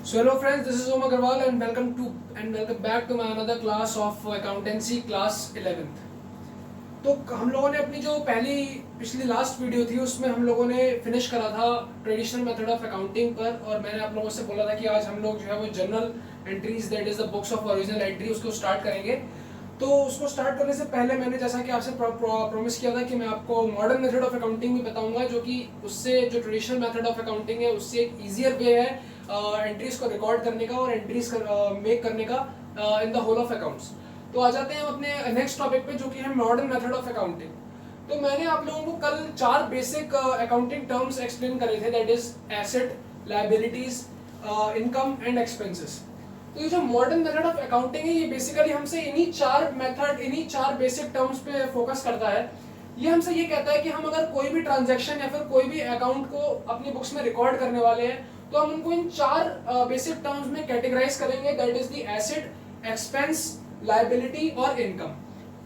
So hello friends, this is Om Agarwal and welcome back to my another class of accountancy class 11th। तो हम लोगों ने अपनी जो पिछली लास्ट वीडियो थी उसमें हम लोगों ने फिनिश करा था ट्रेडिशनल मेथड ऑफ अकाउंटिंग पर, और मैंने आप लोगों से बोला था कि आज हम लोग जो है वो journal entries that is the books of original entry उसको स्टार्ट करेंगे। तो उसको स्टार्ट करने से पहले मैंने जैसा कि आपसे प्रॉमिस किया था कि मैं आपको मॉडर्न मेथड ऑफ अकाउंटिंग भी बताऊंगा, जो कि उससे जो ट्रेडिशनल मेथड ऑफ अकाउंटिंग है उससे एक ईजियर वे है एंट्रीज को रिकॉर्ड करने का और एंट्रीज मेक करने का in the whole of accounts. तो आ जाते हैं हम अपने नेक्स्ट टॉपिक पे, जो कि है मॉडर्न मेथड ऑफ अकाउंटिंग। तो मैंने आप लोगों को कल 4 बेसिक अकाउंटिंग टर्म्स एक्सप्लेन करे थे, that is asset, liabilities, income and expenses. तो ये जो मॉडर्न मेथड ऑफ अकाउंटिंग है ये बेसिकली हमसे इन्हीं 4 बेसिक टर्म्स पे फोकस करता है। ये हमसे ये कहता है कि हम अगर कोई भी ट्रांजैक्शन या फिर कोई भी अकाउंट को अपनी बुक्स में रिकॉर्ड करने वाले हैं तो हम उनको इन 4 बेसिक टर्म्स में कैटेगराइज करेंगे, that is the asset, expense, liability और इनकम।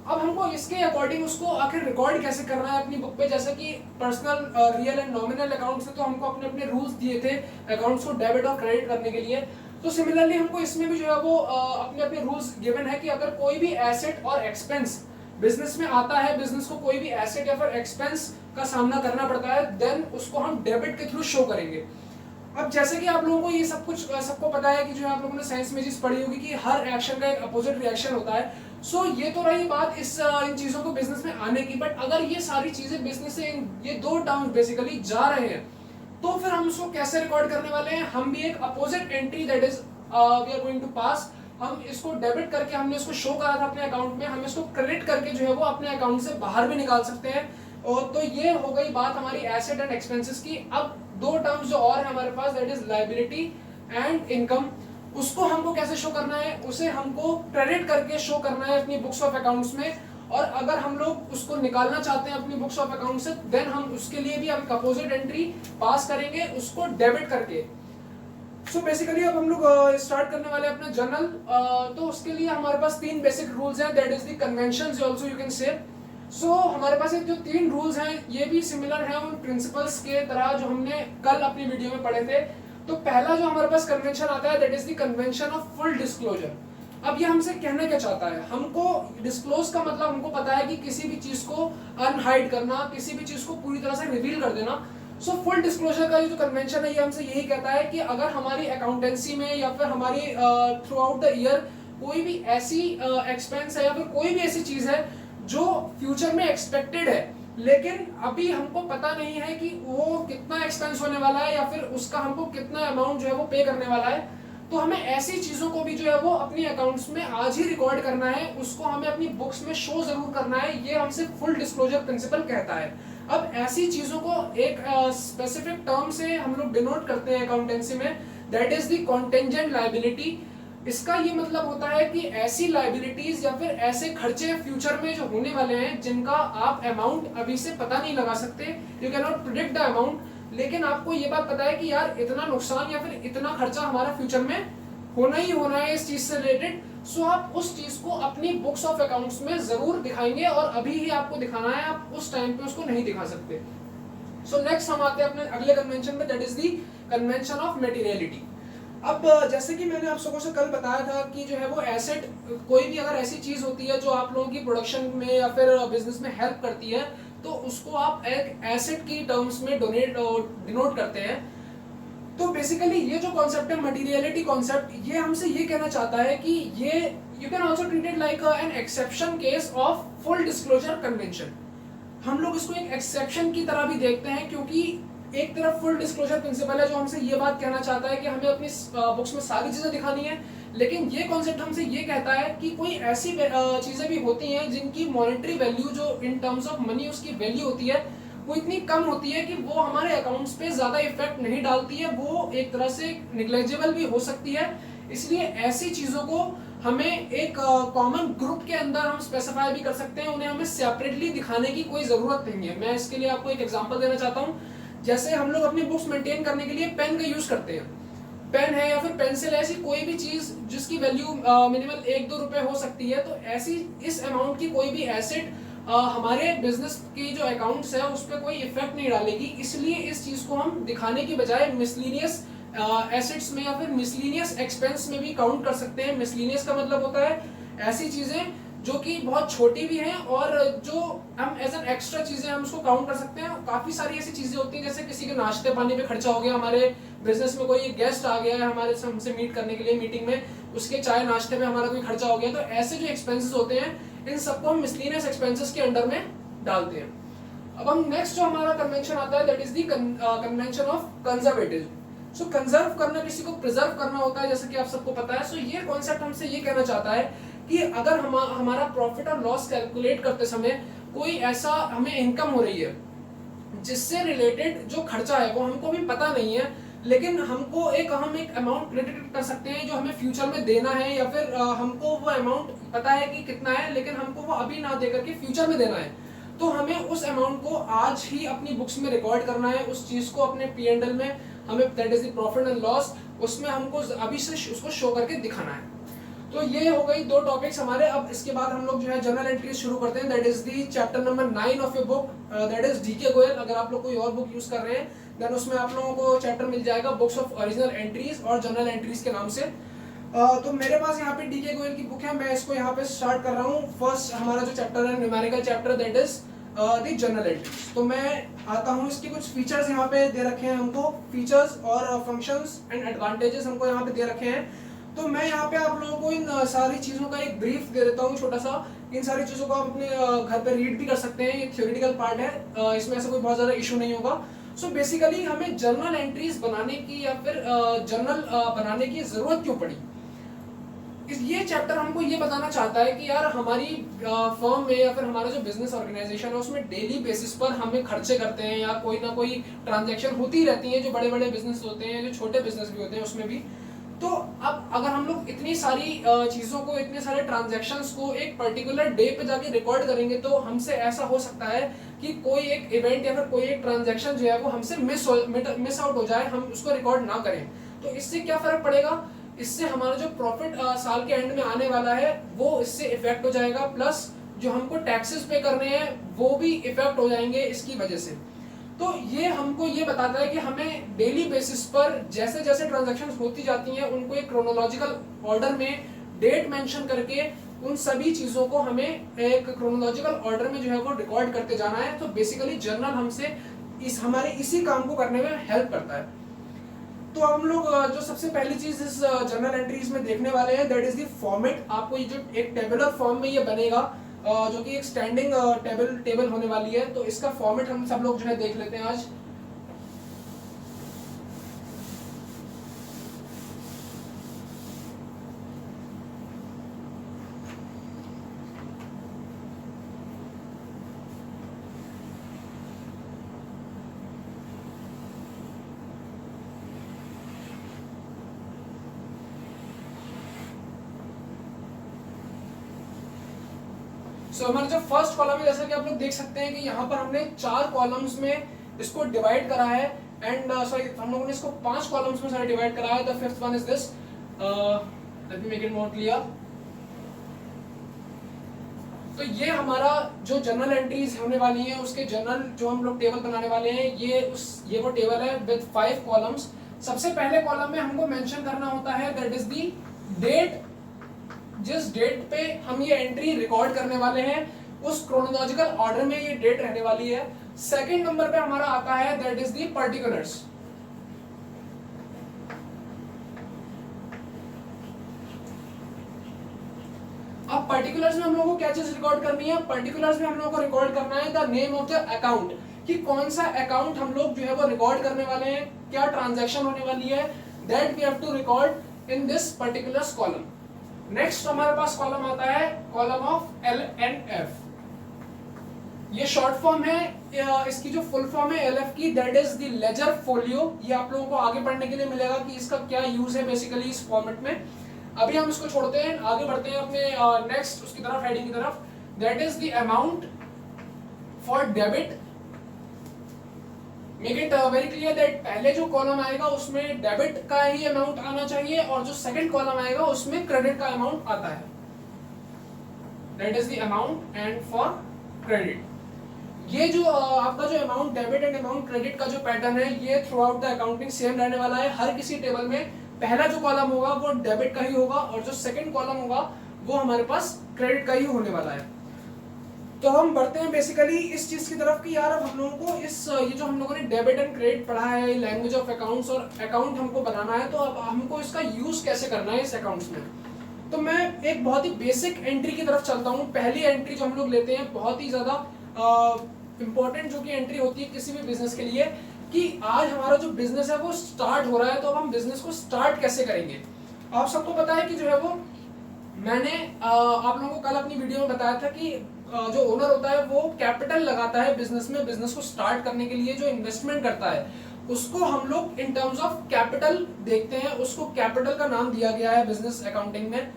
अब हमको इसके अकॉर्डिंग उसको आखिर रिकॉर्ड कैसे करना है अपनी बुक पे, जैसे कि personal, real and nominal accounts है तो हमको अपने अपने रूल्स दिए थे अकाउंट्स को डेबिट और क्रेडिट करने के लिए। तो सिमिलरली हमको इसमें भी जो है वो अपने अपने रूल्स गिवन है कि अगर कोई भी एसेट और एक्सपेंस बिजनेस में आता है, बिजनेस को कोई भी एसेट या फिर एक्सपेंस का सामना करना पड़ता है, देन उसको हम डेबिट के थ्रू शो करेंगे। अब जैसे कि आप लोगों को ये सबको पता है कि जो आप लोगों ने साइंस में चीज पढ़ी होगी कि हर एक्शन का एक अपोजिट रिएक्शन होता है। सो ये तो रही बात इन चीजों को बिजनेस में आने की, बट अगर ये सारी चीजें बिजनेस से ये 2 टर्म्स बेसिकली जा रहे हैं तो फिर हम उसको कैसे रिकॉर्ड करने वाले हैं। हम भी एक opposite entry that is we are going to pass, हम इसको डेबिट करके हमने इसको शो करा था अपने अकाउंट में, हम इसको क्रेडिट करके जो है वो अपने अकाउंट से बाहर भी निकाल सकते हैं। और तो ये हो गई बात हमारी एसेट एंड एक्सपेंसेस की। अब 2 टर्म्स जो और है हमारे पास, that is liability and income. उसको हमको कैसे शो करना है, उसे हमको क्रेडिट करके शो करना है अपनी बुक्स ऑफ अकाउंट्स में। और अगर हम लोग उसको निकालना चाहते हैं अपनी बुक्स ऑफ अकाउंट से, देन हम उसके लिए भी एक अपोजिट एंट्री पास करेंगे उसको डेबिट करके। सो बेसिकली अब हम लोग स्टार्ट करने वाले हैं अपना जर्नल। तो उसके लिए हमारे पास 3 बेसिक रूल्स हैं, that is the conventions also you can say. So हमारे पास एक जो 3 रूल्स हैं ये भी सिमिलर हैं उन प्रिंसिपल्स के तरह जो हमने कल अपनी वीडियो में पढ़े थे। तो पहला जो हमारे पास कन्वेंशन आता है that is the convention of full disclosure. अब ये हमसे कहना क्या चाहता है, हमको डिस्क्लोज का मतलब हमको पता है कि किसी भी चीज को अनहाइड करना, किसी भी चीज को पूरी तरह से रिवील कर देना। सो फुल डिस्क्लोजर का ये जो कन्वेंशन है ये हमसे यही कहता है कि अगर हमारी अकाउंटेंसी में या फिर हमारी थ्रू आउट द ईयर कोई भी ऐसी एक्सपेंस है या फिर कोई भी ऐसी चीज है जो फ्यूचर में एक्सपेक्टेड है लेकिन अभी हमको पता नहीं है कि वो कितना एक्सपेंस होने वाला है या फिर उसका हमको कितना अमाउंट जो है वो पे करने वाला है, तो हमें ऐसी चीजों को भी जो है वो अपनी अकाउंट्स में आज ही रिकॉर्ड करना है, उसको हमें अपनी बुक्स में शो जरूर करना है। ये हमसे फुल डिस्क्लोजर प्रिंसिपल कहता है। अब ऐसी चीजों को एक स्पेसिफिक टर्म से हम लोग डिनोट करते हैं अकाउंटेंसी में, that is the contingent liability. इसका ये मतलब होता है कि ऐसी लायबिलिटीज या फिर ऐसे खर्चे फ्यूचर में जो होने वाले हैं जिनका आप अमाउंट अभी से पता नहीं लगा सकते, you can not predict the amount, लेकिन आपको ये बात पता है कि यार इतना नुकसान या फिर इतना खर्चा हमारा फ्यूचर में होना ही होना है इस चीज से रिलेटेड। सो आप उस चीज को अपनी बुक्स ऑफ अकाउंट्स में जरूर दिखाएंगे और अभी ही आपको दिखाना है, आप उस टाइम पे उसको नहीं दिखा सकते। सो नेक्स्ट हम आते हैं अपने अगले कन्वेंशन पे, that is the convention of materiality. अब जैसे कि मैंने आप सबको से कल बताया था कि जो है वो एसेट, कोई भी अगर ऐसी चीज होती है जो आप लोगों की प्रोडक्शन में या फिर बिजनेस में हेल्प करती है तो उसको आप एक एसेट की टर्म्स में डिनोट करते हैं। तो बेसिकली ये जो कॉन्सेप्ट है मटेरियलिटी कॉन्सेप्ट, ये हमसे ये कहना चाहता है कि ये you can also treat it like an exception case of full disclosure convention. हम लोग इसको एक एक्सेप्शन की तरह भी देखते हैं क्योंकि एक तरफ फुल डिस्क्लोजर प्रिंसिपल है जो हमसे ये बात कहना चाहता है कि हमें अपनी बुक्स में सारी चीजें दिखानी है, लेकिन ये कॉन्सेप्ट हमसे ये कहता है कि कोई ऐसी चीजें भी होती हैं जिनकी मॉनेटरी वैल्यू जो इन टर्म्स ऑफ मनी उसकी वैल्यू होती है वो इतनी कम होती है कि वो हमारे अकाउंट्स पे ज्यादा इफेक्ट नहीं डालती है, वो एक तरह से निग्लेजिबल भी हो सकती है। इसलिए ऐसी चीजों को हमें एक कॉमन ग्रुप के अंदर हम स्पेसिफाई भी कर सकते हैं, उन्हें हमें सेपरेटली दिखाने की कोई जरूरत नहीं है। मैं इसके लिए आपको एक एग्जांपल देना चाहता हूँ। जैसे हम लोग अपनी बुक्स मेंटेन करने के लिए पेन का यूज करते हैं, पेन है या फिर पेंसिल है, ऐसी कोई भी चीज जिसकी वैल्यू मिनिमम 1-2 रुपए हो सकती है, तो ऐसी इस अमाउंट की कोई भी एसेट हमारे बिजनेस की जो अकाउंट्स है उस पर कोई इफेक्ट नहीं डालेगी। इसलिए इस चीज को हम दिखाने की बजाय मिसलीनियस एसेट्स में या फिर मिसलिनियस एक्सपेंस में भी काउंट कर सकते हैं। मिसलिनियस का मतलब होता है ऐसी चीजें जो कि बहुत छोटी भी हैं और जो हम एज एन एक्स्ट्रा चीजें हम उसको काउंट कर सकते हैं। काफी सारी ऐसी चीजें होती हैं जैसे किसी के नाश्ते पानी पे खर्चा हो गया, हमारे बिजनेस में कोई गेस्ट आ गया है हमारे से हमसे मीट करने के लिए मीटिंग में, उसके चाय नाश्ते में हमारा कोई खर्चा हो गया, तो ऐसे जो एक्सपेंसेस होते हैं इन सबको हम मिसलिनियस एक्सपेंसेस के अंडर में डालते हैं। अब हम नेक्स्ट जो हमारा कन्वेंशन आता है that is the convention of conservative. So conserve करना किसी को प्रिजर्व करना होता है जैसे कि आप सबको पता है। सो ये कॉन्सेप्ट हमसे ये कहना चाहता है कि अगर हमारा प्रॉफिट और लॉस कैलकुलेट करते समय कोई ऐसा हमें इनकम हो रही है जिससे रिलेटेड जो खर्चा है वो हमको भी पता नहीं है, लेकिन हमको हम एक अमाउंट क्रेडिट कर सकते हैं जो हमें फ्यूचर में देना है, या फिर हमको वो अमाउंट पता है कि कितना है लेकिन हमको वो अभी ना दे करके फ्यूचर में देना है, तो हमें उस अमाउंट को आज ही अपनी बुक्स में रिकॉर्ड करना है। उस चीज को अपने P&L में हमें that is the profit and loss, उसमें हमको अभी से उसको शो करके दिखाना है। तो ये हो गई दो टॉपिक्स हमारे। अब इसके बाद हम लोग जो है जर्नल एंट्रीज शुरू करते हैं। That is the chapter number 9 of your book, that is DK Goyal. अगर आप लोग कोई और बुक यूज कर रहे हैं देन उसमें आप लोगों को चैप्टर मिल जाएगा बुक्स ऑफ ओरिजिनल एंट्रीज और जर्नल एंट्रीज के नाम से। तो मेरे पास यहाँ पे डीके गोयल की बुक है, मैं इसको यहाँ पे स्टार्ट कर रहा हूँ। फर्स्ट हमारा जो चैप्टर है numerical chapter that is the journal entries. तो मैं आता हूँ, इसके कुछ फीचर्स यहाँ पे दे रखे हैं हमको, फीचर्स और फंक्शंस एंड एडवांटेजेस हमको यहाँ पे दे रखे हैं। तो मैं यहाँ पे आप लोगों को इन सारी चीज़ों का एक ब्रीफ दे देता हूँ छोटा सा। इन सारी चीज़ों को आप अपने घर पे रीड भी कर सकते हैं, ये थ्योरेटिकल पार्ट है, इसमें ऐसा कोई बहुत ज़्यादा इशू नहीं होगा। सो बेसिकली हमें जर्नल एंट्रीज बनाने की या फिर जर्नल बनाने की ज़रूरत क्यों पड़ी, ये चैप्टर हमको ये बताना चाहता है कि यार हमारी फर्म में या फिर हमारा जो बिजनेस ऑर्गेनाइजेशन है उसमें डेली बेसिस पर हमें खर्चे करते हैं या कोई ना कोई ट्रांजैक्शन होती रहती है, जो बड़े बड़े बिजनेस होते हैं, जो छोटे बिजनेस भी होते हैं उसमें भी। तो अब अगर हम लोग इतनी सारी चीज़ों को, इतने सारे ट्रांजैक्शंस को एक पर्टिकुलर डे पे जाके रिकॉर्ड करेंगे तो हमसे ऐसा हो सकता है कि कोई एक इवेंट या फिर कोई एक ट्रांजैक्शन जो है वो हमसे मिस आउट हो जाए, हम उसको रिकॉर्ड ना करें। तो इससे क्या फर्क पड़ेगा, इससे हमारा जो प्रॉफिट साल के एंड में आने वाला है वो इससे इफेक्ट हो जाएगा, प्लस जो हमको टैक्सेस पे करने हैं वो भी इफेक्ट हो जाएंगे इसकी वजह से। तो ये हमको ये बताता है कि हमें डेली बेसिस पर जैसे जैसे ट्रांजैक्शंस होती जाती हैं उनको एक क्रोनोलॉजिकल ऑर्डर में डेट मेंशन करके उन सभी चीज़ों को हमें एक क्रोनोलॉजिकल ऑर्डर में जो है वो रिकॉर्ड करते जाना है। तो बेसिकली जर्नल हमसे हमारे इसी काम को करने में हेल्प करता है। तो हम लोग जो सबसे पहली चीज इस जर्नल एंट्रीज में देखने वाले हैं दैट इज द फॉर्मेट। आपको ये जो एक टेबुलर फॉर्म में ये बनेगा, जो कि एक स्टैंडिंग टेबल होने वाली है, तो इसका फॉर्मेट हम सब लोग जो है देख लेते हैं आज। सो हमारा जो फर्स्ट कॉलम है, जैसा कि आप लोग देख सकते हैं कि यहाँ पर हमने 4 कॉलम्स में इसको डिवाइड करा है, एंड सॉरी हम लोगों ने इसको 5 कॉलम्स में सारे डिवाइड करा है। The fifth one is this, let me make it more clear. तो ये हमारा जो जर्नल एंट्रीज होने वाली हैं उसके जर्नल जो हम लोग टेबल बनाने वाले हैं, ये वो टेबल है विद 5 कॉलम्स। सबसे पहले कॉलम में हमको मेंशन करना होता है दैट इज दी डेट, जिस डेट पे हम ये एंट्री रिकॉर्ड करने वाले हैं उस क्रोनोलॉजिकल ऑर्डर में ये डेट रहने वाली है। सेकंड नंबर पे हमारा आता है दैट इज दी पर्टिकुलर्स। अब पर्टिकुलर्स में हम लोगों को क्या चीज रिकॉर्ड करनी है, पर्टिकुलर्स में हम लोगों को रिकॉर्ड करना है the name of the account, कि कौन सा अकाउंट हम लोग जो है वो रिकॉर्ड करने वाले हैं, क्या ट्रांजैक्शन होने वाली है, that we have to record in this particulars column. Next हमारे पास कॉलम आता है कॉलम ऑफ LNF। ये शॉर्ट फॉर्म है, इसकी जो फुल फॉर्म है LF की that is the ledger folio. ये आप लोगों को आगे पढ़ने के लिए मिलेगा कि इसका क्या यूज है बेसिकली इस फॉर्मेट में। अभी हम इसको छोड़ते हैं, आगे बढ़ते हैं अपने नेक्स्ट उसकी तरफ, हेडिंग की तरफ। That is the amount for debit. Make it very clear that पहले जो कॉलम आएगा उसमें डेबिट का ही अमाउंट आना चाहिए और जो सेकंड कॉलम आएगा उसमें क्रेडिट का अमाउंट आता है। That is the amount and for credit. ये जो आपका जो amount debit and amount credit का जो पैटर्न है ये through out the accounting same रहने वाला है। हर किसी टेबल में पहला जो कॉलम होगा वो डेबिट का ही होगा और जो सेकंड कॉलम होगा वो हमारे पास क्रेडिट का ही होने वाला है। तो हम बढ़ते हैं बेसिकली इस चीज की तरफ कि यार अब हम लोगों को इस ये जो हम लोगों ने डेबिट एंड क्रेडिट पढ़ा है, लैंग्वेज ऑफ अकाउंट्स और अकाउंट हमको बनाना है, तो अब हमको इसका यूज कैसे करना है इस अकाउंट्स में। तो मैं एक बहुत ही बेसिक एंट्री की तरफ चलता हूँ। पहली एंट्री जो हम लोग लेते हैं बहुत ही ज्यादा इंपॉर्टेंट जो कि एंट्री होती है किसी भी बिजनेस के लिए, कि आज हमारा जो बिजनेस है वो स्टार्ट हो रहा है, तो अब हम बिजनेस को स्टार्ट कैसे करेंगे। आप सबको पता है कि जो है वो मैंने आप लोगों को कल अपनी वीडियो में बताया था कि जो ओनर होता है वो कैपिटल लगाता है बिजनेस में, बिजनेस को स्टार्ट करने के लिए जो इन्वेस्टमेंट करता है उसको हम लोग इन टर्म्स ऑफ कैपिटल देखते हैं, उसको कैपिटल का नाम दिया गया है बिजनेस अकाउंटिंग में।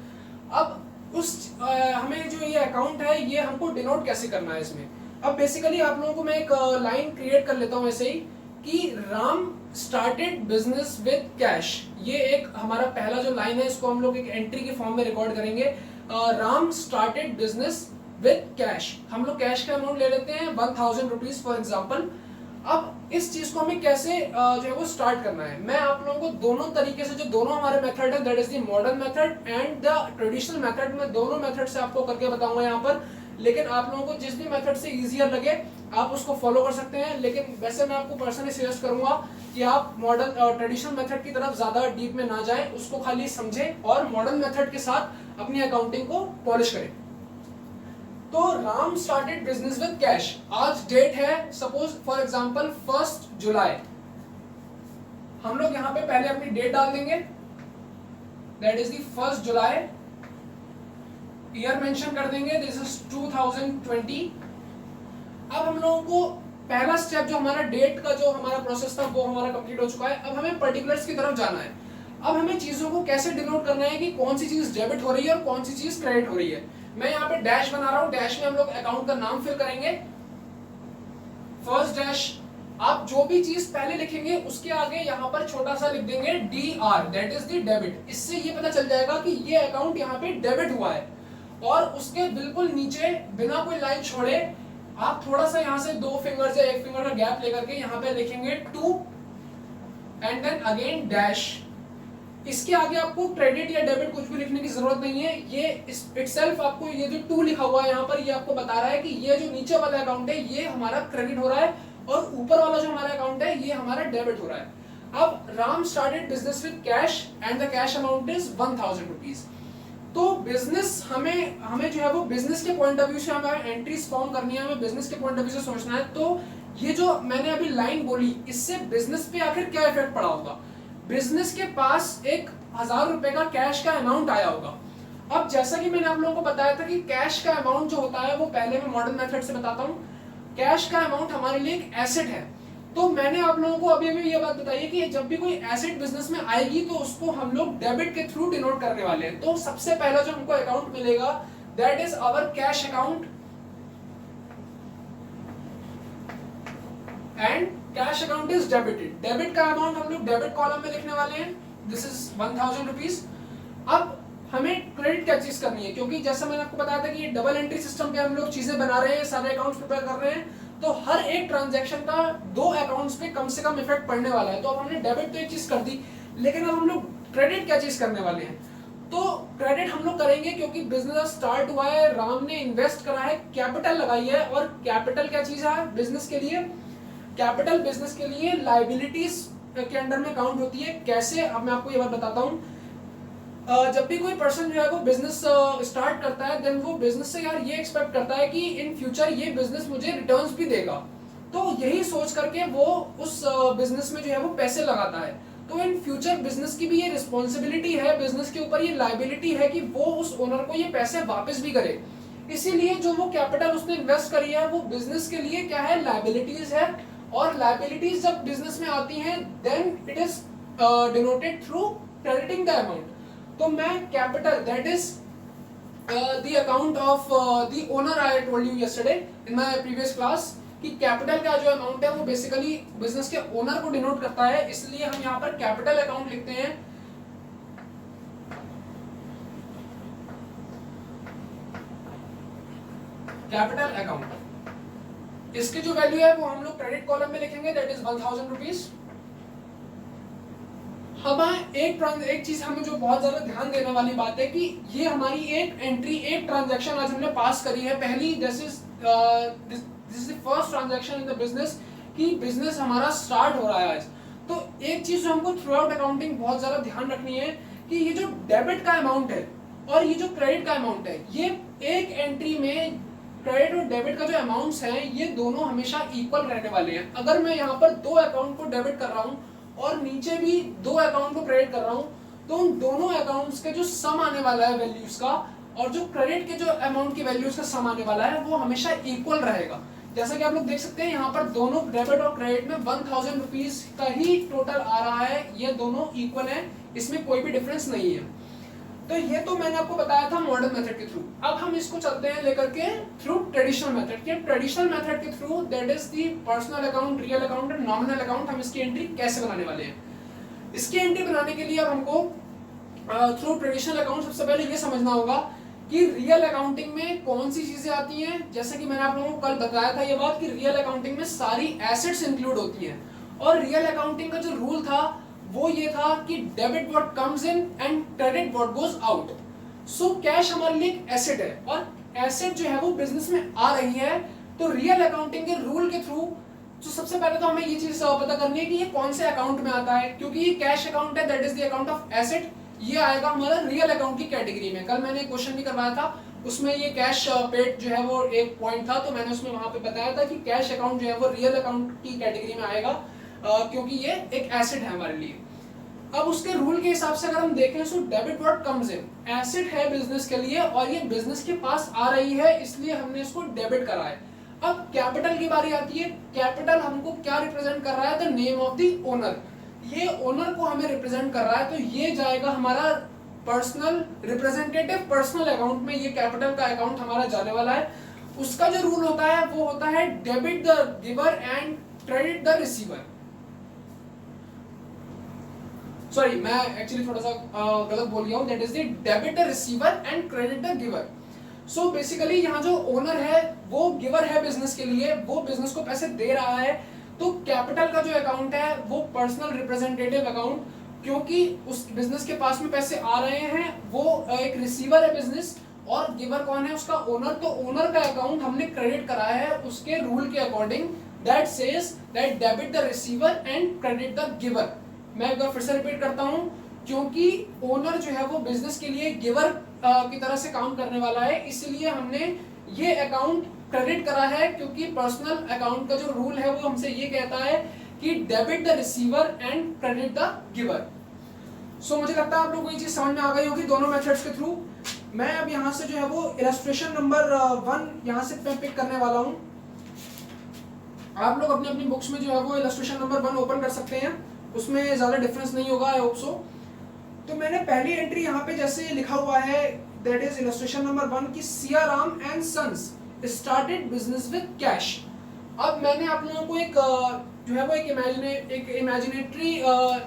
अब उस हमें जो ये अकाउंट है ये हमको डिनोट कैसे करना है इसमें। अब बेसिकली आप लोगों को मैं एक लाइन क्रिएट कर लेता हूँ ऐसे ही कि Ram started business with cash. ये एक हमारा पहला जो लाइन है इसको हम लोग एक एंट्री के फॉर्म में रिकॉर्ड करेंगे। Ram started business with cash, हम लोग कैश का अमाउंट ले लेते हैं 1000 रुपीज फॉर एग्जाम्पल। अब इस चीज को हमें कैसे जो है वो स्टार्ट करना है, मैं आप लोगों को दोनों तरीके से, जो दोनों हमारे मेथड है that is the modern method and the traditional method, मैं दोनों मेथड से आपको करके बताऊंगा यहाँ पर। लेकिन आप लोगों को जिस भी मेथड से इजियर लगे आप उसको फॉलो कर सकते हैं, लेकिन वैसे मैं आपको पर्सनली सजेस्ट करूंगा कि आप मॉडर्न ट्रेडिशनल मेथड की तरफ ज्यादा डीप में ना जाएं, उसको खाली समझें और मॉडर्न मेथड के साथ अपनी अकाउंटिंग को पॉलिश करें। तो Ram started business with cash, आज डेट है सपोज फॉर एग्जांपल 1 जुलाई। हम लोग यहाँ पे पहले अपनी डेट डाल देंगे, that is the 1 July. Year mention कर देंगे, दिस इज 2020। अब हम लोगों को पहला स्टेप जो हमारा डेट का जो हमारा प्रोसेस था वो हमारा कंप्लीट हो चुका है। अब हमें पर्टिकुलर्स की तरफ जाना है। अब हमें चीजों को कैसे डिनोट करना है कि कौन सी चीज डेबिट हो रही है और कौन सी चीज क्रेडिट हो रही है। मैं यहाँ पे डैश बना रहा हूँ, डैश में हम लोग अकाउंट का नाम फिल करेंगे, फर्स्ट डैश। आप जो भी चीज पहले लिखेंगे उसके आगे यहाँ पर छोटा सा लिख देंगे DR, that is the debit. इससे ये पता चल जाएगा कि ये अकाउंट यहाँ पे डेबिट हुआ है। और उसके बिल्कुल नीचे बिना कोई लाइन छोड़े आप थोड़ा सा यहाँ से 2 फिंगर से 1 फिंगर का गैप लेकर के यहाँ पे लिखेंगे 2 एंड देन अगेन डैश। इसके आगे आपको क्रेडिट या डेबिट कुछ भी लिखने की जरूरत नहीं है, ये इटसेल्फ आपको ये जो 2 लिखा हुआ है यहाँ पर ये आपको बता रहा है कि ये जो नीचे वाला अकाउंट है ये हमारा क्रेडिट हो रहा है और ऊपर वाला जो हमारा अकाउंट है ये हमारा डेबिट हो रहा है। अब Ram started business with cash and the cash amount is 1000 rupees. तो बिजनेस हमें जो है वो बिजनेस के पॉइंट ऑफ व्यू से हमें एंट्रीज फॉर्म करनी है, हमें बिजनेस के पॉइंट ऑफ व्यू से सोचना है। तो ये जो मैंने अभी लाइन बोली इससे बिजनेस पे आखिर क्या इफेक्ट पड़ा होगा। बिजनेस के पास 1000 रुपए का कैश का अमाउंट आया होगा। अब जैसा कि मैंने आप लोगों को बताया था कि कैश का अमाउंट जो होता है वो पहले मैं मॉडर्न मेथड से बताता हूँ। कैश का अमाउंट हमारे लिए एक एसेट है। तो मैंने आप लोगों को अभी ये बात बताई है कि जब भी कोई एसेट बिजनेस में आएगी तो उसको हम लोग डेबिट के थ्रू डिनोट करने वाले हैं। तो सबसे पहला जो हमको अकाउंट मिलेगा that is our cash account and cash account is debited. Debit का अमाउंट हम लोग डेबिट कॉलम में लिखने वाले हैं, दिस इज 1000 रुपीज। अब हमें क्रेडिट क्या चीज करनी है, क्योंकि जैसा मैंने आपको बताया था कि ये डबल एंट्री सिस्टम पे हम लोग चीजें बना रहे हैं, सारे अकाउंट्स प्रिपेयर कर रहे हैं, तो हर एक ट्रांजैक्शन का 2 अकाउंट्स पे कम से कम इफेक्ट पड़ने वाला है। तो अब हमने डेबिट तो एक चीज कर दी, लेकिन अब हम लोग क्रेडिट क्या चीज करने वाले हैं। तो क्रेडिट हम लोग करेंगे क्योंकि बिजनेस स्टार्ट हुआ है, राम ने इन्वेस्ट करा है, कैपिटल लगाई है। और कैपिटल क्या चीज है बिजनेस के लिए, कैपिटल बिजनेस के लिए लायबिलिटीज के अंडर में काउंट होती है। कैसे, अब मैं आपको ये बात बताता हूँ। जब भी कोई पर्सन जो है वो बिजनेस स्टार्ट करता है देन वो बिजनेस से यार ये एक्सपेक्ट करता है कि इन फ्यूचर ये बिजनेस मुझे रिटर्न्स भी देगा। तो यही सोच करके वो उस बिजनेस में जो है वो पैसे लगाता है। तो इन फ्यूचर बिजनेस की भी ये रिस्पॉन्सिबिलिटी है, बिजनेस के ऊपर ये लायबिलिटी है कि वो उस ओनर को ये पैसे वापस भी करे। इसीलिए जो वो कैपिटल उसने इन्वेस्ट करी है वो बिजनेस के लिए क्या है, लायबिलिटीज है। और लायबिलिटीज जब बिजनेस में आती हैं then it is denoted through crediting the amount. तो मैं capital that is the account of the owner, I told you yesterday in my previous class कि कैपिटल का जो अमाउंट है वो बेसिकली बिजनेस के ओनर को डिनोट करता है, इसलिए हम यहाँ पर कैपिटल अकाउंट लिखते हैं। कैपिटल अकाउंट इसकी जो वैल्यू है वो हम लोग क्रेडिट कॉलम में लिखेंगे, दैट इज 1000 रुपीज। अब एक चीज हमें जो बहुत ज्यादा ध्यान देने वाली बात है कि ये हमारी एक एंट्री, एक ट्रांजैक्शन आज हमने पास करी है पहली, this is the first transaction in the business कि बिजनेस हमारा स्टार्ट हो रहा है आज। तो एक चीज जो हमको थ्रू आउट अकाउंटिंग बहुत ज्यादा ध्यान रखनी है कि ये जो डेबिट का अमाउंट है और ये जो क्रेडिट का अमाउंट है, ये एक एंट्री में क्रेडिट और डेबिट का जो अमाउंट्स हैं ये दोनों हमेशा इक्वल रहने वाले हैं। अगर मैं यहाँ पर दो अकाउंट को डेबिट कर रहा हूँ और नीचे भी दो अकाउंट को क्रेडिट कर रहा हूँ, तो उन दोनों अकाउंट्स के जो सम आने वाला है वैल्यूज का और जो क्रेडिट के जो अमाउंट की वैल्यूज का सम आने वाला है वो हमेशा इक्वल रहेगा। जैसा कि आप लोग देख सकते हैं यहाँ पर दोनों डेबिट और क्रेडिट में 1000 रुपीज का ही टोटल आ रहा है, ये दोनों इक्वल है, इसमें कोई भी डिफरेंस नहीं है। तो ये तो मैंने आपको बताया था मॉडर्न मेथड के थ्रू। अब हम इसको चलते हैं लेकर के थ्रू ट्रेडिशनल मेथड के। ट्रेडिशनल मेथड के through, that is the personal account, real account and nominal account, हम इसकी एंट्री कैसे बनाने वाले हैं। इसकी एंट्री बनाने के लिए अब हमको थ्रू ट्रेडिशनल अकाउंट सबसे पहले ये समझना होगा कि रियल अकाउंटिंग में कौन सी चीजें आती हैं। जैसे कि मैंने आप लोगों को कल बताया था ये बात कि रियल अकाउंटिंग में सारी एसेट्स इंक्लूड होती हैं, और रियल अकाउंटिंग का जो रूल था वो ये था कि debit what comes in and credit what goes out. So cash हमारे लिए एक एसेट है और एसेट जो है वो बिजनेस में आ रही है। तो रियल अकाउंटिंग के रूल के थ्रू तो सबसे पहले तो हमें ये चीज पता करनी है कि ये कौन से अकाउंट में आता है, क्योंकि ये कैश अकाउंट है, that is the account of asset, ये आएगा हमारा रियल अकाउंट की कैटेगरी में। कल मैंने एक क्वेश्चन भी करवाया था, उसमें ये कैश पेड जो है वो एक पॉइंट था, तो मैंने उसमें वहां पे बताया था कि कैश अकाउंट जो है वो रियल अकाउंट की कैटेगरी में आएगा, क्योंकि ये एक एसेट है हमारे लिए। अब उसके रूल के हिसाब से अगर हम देखें, so debit what comes in, asset है बिजनेस के लिए और ये बिजनेस के पास आ रही है, इसलिए हमने इसको डेबिट करा है। अब कैपिटल की बारी आती है। कैपिटल हमको क्या रिप्रेजेंट कर रहा है, the name of the owner, ये ओनर को हमें रिप्रेजेंट कर रहा है, तो ये जाएगा हमारा पर्सनल रिप्रेजेंटेटिव पर्सनल अकाउंट में, ये कैपिटल का अकाउंट हमारा जाने वाला है। उसका जो रूल होता है वो होता है debit the giver and credit the receiver. Sorry, मैं एक्चुअली थोड़ा सा गलत बोल गया हूं, that is the debit the receiver and credit the giver. So basically यहाँ जो ओनर है वो गिवर है बिजनेस के लिए, वो बिजनेस को पैसे दे रहा है, तो कैपिटल का जो अकाउंट है वो पर्सनल रिप्रेजेंटेटिव अकाउंट, क्योंकि उस बिजनेस के पास में पैसे आ रहे हैं, वो एक रिसीवर है बिजनेस और गिवर कौन है, उसका ओनर। तो ओनर का अकाउंट हमने क्रेडिट कराया है उसके रूल के according, that says that debit the receiver and credit the giver. मैं एक बार फिर से रिपीट करता हूं, क्योंकि ओनर जो है वो बिजनेस के लिए गिवर की तरह से काम करने वाला है, इसलिए हमने ये अकाउंट क्रेडिट करा है, क्योंकि पर्सनल अकाउंट का जो रूल है वो हमसे ये कहता है कि debit the receiver and credit the giver. So मुझे लगता है आप लोगों को ये चीज समझ में आ गई होगी दोनों मेथड्स के थ्रू। मैं अब यहाँ से जो है वो इलस्ट्रेशन नंबर 1 यहाँ से मैं पिक करने वाला हूँ। आप लोग अपनी अपनी बुक्स में जो है वो इलस्ट्रेशन नंबर 1 ओपन कर सकते हैं, उसमें ज्यादा डिफरेंस नहीं होगा, आई होप सो। तो मैंने पहली एंट्री यहाँ पे जैसे लिखा हुआ है, दैट इज इलस्ट्रेशन नंबर 1 की Siyaram and sons started business with cash. अब मैंने आप लोगों को एक जो है वो एक इमेजिनेटरी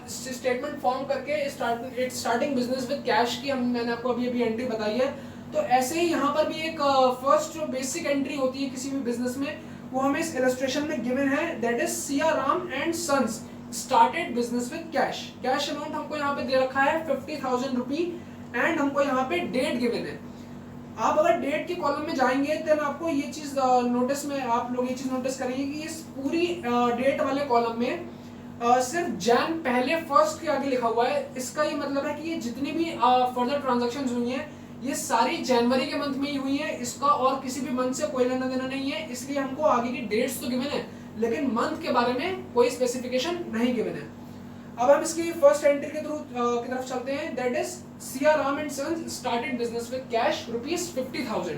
स्टेटमेंट फॉर्म करके स्टार्टिंग बिजनेस विद कैश की मैंने आपको अभी एंट्री बताई है। तो ऐसे ही यहाँ पर भी एक फर्स्ट जो बेसिक एंट्री होती है किसी भी बिजनेस में, वो हमें इस इलस्ट्रेशन में गिवन है, that is Siyaram and sons started business with cash. Cash amount हमको यहाँ पे दे रखा है 50,000 रुपी एंड हमको यहाँ पे डेट गिवन है। आप अगर डेट के कॉलम में जाएंगे तो आपको ये चीज नोटिस में आप लोग ये चीज नोटिस करेंगे कि इस पूरी डेट वाले कॉलम में सिर्फ जैन पहले फर्स्ट के आगे लिखा हुआ है। इसका ये मतलब है कि ये जितनी भी फर्दर ट्रांजैक्शंस हुई हैं ये सारी जनवरी के मंथ में ही हुई है, इसका और किसी भी मंथ से कोई लेना देना नहीं है, इसलिए हमको आगे की डेट्स तो गिवन है लेकिन मंथ के बारे में कोई स्पेसिफिकेशन नहीं गिवन है। अब हम इसकी फर्स्ट एंट्री के थ्रू की तरफ चलते हैं, that is Siyaram and sons started business with cash ₹50,000।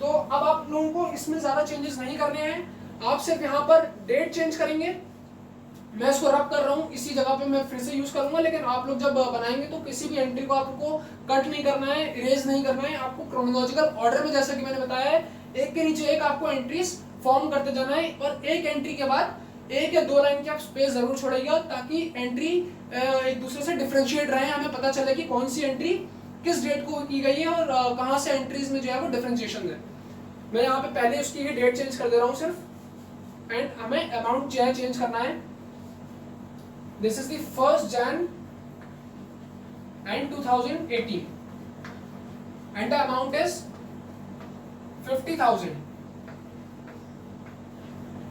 तो अब आप लोगों को इसमें ज्यादा चेंजेस नहीं करने हैं, आप सिर्फ यहाँ पर डेट चेंज करेंगे। मैं इसको रब कर रहा हूँ, इसी जगह पे मैं फिर से यूज करूंगा, लेकिन आप लोग जब बनाएंगे तो किसी भी एंट्री को आपको कट नहीं करना है, इरेज नहीं करना है, आपको क्रोनोलॉजिकल ऑर्डर में जैसा कि मैंने बताया है एक के नीचे एक आपको एंट्रीज फॉर्म करते जाना है, और एक एंट्री के बाद 1 या 2 लाइन की आप स्पेस जरूर छोड़ेगा ताकि एंट्री एक दूसरे से डिफरेंशिएट रहे, हमें पता चले कि कौन सी एंट्री किस डेट को की गई है और कहां से एंट्रीज में जो है वो डिफरेंशिएशन है। मैं यहाँ पे पहले उसकी डेट चेंज कर दे रहा हूँ सिर्फ। एंड हमें अमाउंट जो है चेंज करना है. This is the 1st Jan and 2018 and the amount is 50,000.